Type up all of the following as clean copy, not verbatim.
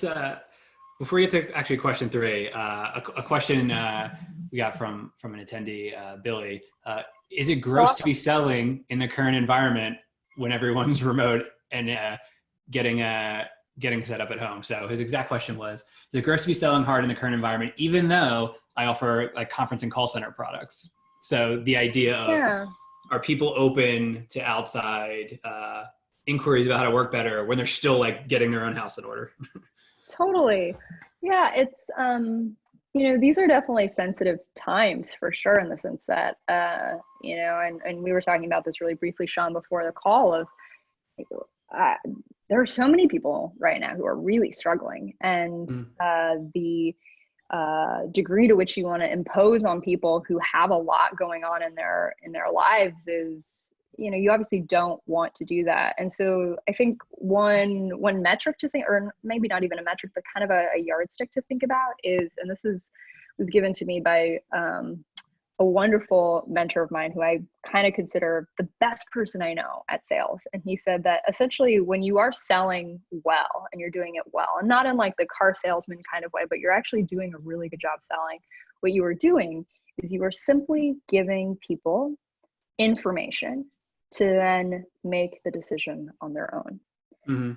let's before we get to actually question three, a question we got from an attendee, Billy. Is it gross to be selling in the current environment when everyone's remote and getting set up at home? So his exact question was, is it gross to be selling hard in the current environment, even though I offer like conference and call center products? So the idea of, are people open to outside inquiries about how to work better when they're still like getting their own house in order? Totally. Yeah, it's, these are definitely sensitive times for sure, in the sense that, and we were talking about this really briefly, Sean, before the call of, there are so many people right now who are really struggling, and the degree to which you want to impose on people who have a lot going on in their lives is, you obviously don't want to do that. And so I think one metric to think, or maybe not even a metric, but kind of a yardstick to think about is, and this was given to me by a wonderful mentor of mine who I kind of consider the best person I know at sales. And he said that essentially when you are selling well and you're doing it well, and not in like the car salesman kind of way, but you're actually doing a really good job selling, what you are doing is you are simply giving people information to then make the decision on their own.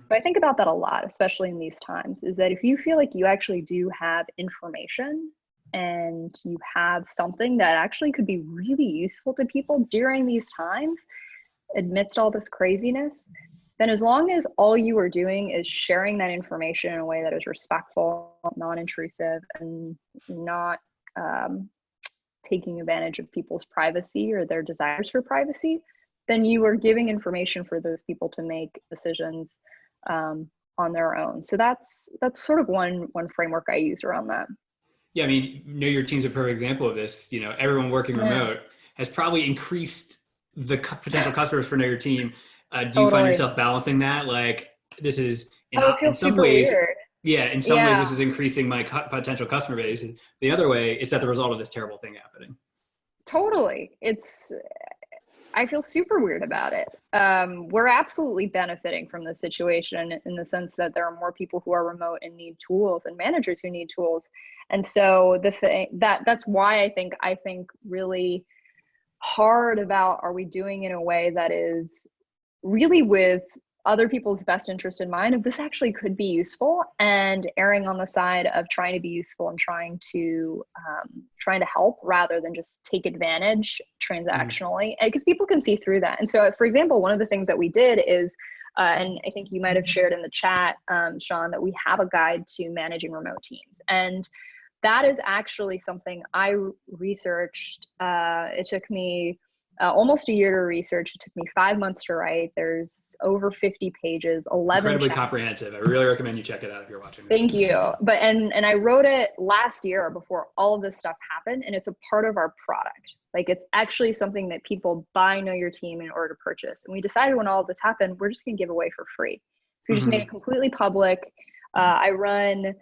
But I think about that a lot, especially in these times, is that if you feel like you actually do have information and you have something that actually could be really useful to people during these times, amidst all this craziness, then as long as all you are doing is sharing that information in a way that is respectful, non-intrusive, and not taking advantage of people's privacy or their desires for privacy, then you are giving information for those people to make decisions on their own. So that's sort of one framework I use around that. Yeah, I mean, Know Your Team's a perfect example of this. Everyone working remote has probably increased the potential customers for Know Your Team. Do you find yourself balancing that? Like, this is in some ways, weird. In some ways, this is increasing my potential customer base. And the other way, it's at the result of this terrible thing happening. Totally. I feel super weird about it. We're absolutely benefiting from the situation in the sense that there are more people who are remote and need tools, and managers who need tools. And so that's why I think really hard about, are we doing in a way that is really with other people's best interest in mind, if this actually could be useful, and erring on the side of trying to be useful and trying to help rather than just take advantage transactionally, because people can see through that. And so, for example, one of the things that we did is, and I think you might have shared in the chat, Sean, that we have a guide to managing remote teams. And that is actually something I researched. It took me almost a year to research. It took me 5 months to write. There's over 50 pages, 11 incredibly chapters. Comprehensive. I really recommend you check it out if you're watching this. Thank you. But and I wrote it last year before all of this stuff happened, and it's a part of our product. Like, it's actually something that people buy Know Your Team in order to purchase. And we decided when all of this happened, we're just going to give away for free. So we just made it completely public. I run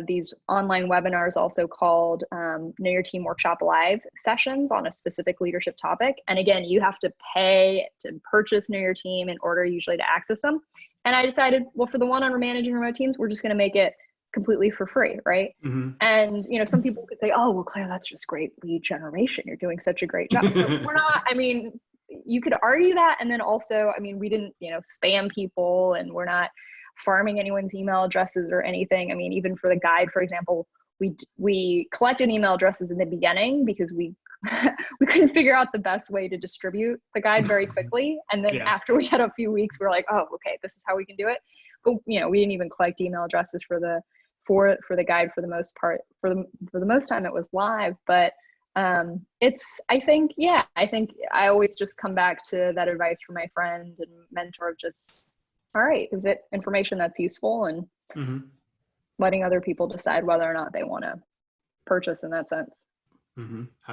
these online webinars, also called Know Your Team Workshop Live sessions, on a specific leadership topic. And again, you have to pay to purchase Know Your Team in order usually to access them. And I decided, well, for the one on managing remote teams, we're just going to make it completely for free, right? And some people could say, oh, well, Claire, that's just great lead generation. You're doing such a great job. But we're not. I mean, you could argue that. And then also, I mean, we didn't, spam people, and we're not farming anyone's email addresses or anything. I mean, even for the guide, for example, we collected email addresses in the beginning because we couldn't figure out the best way to distribute the guide very quickly. And then after we had a few weeks, we were like, oh, okay, this is how we can do it. But we didn't even collect email addresses for the guide for the most part. For the most time it was live. But I think I always just come back to that advice from my friend and mentor of just, all right, is it information that's useful, and letting other people decide whether or not they want to purchase in that sense.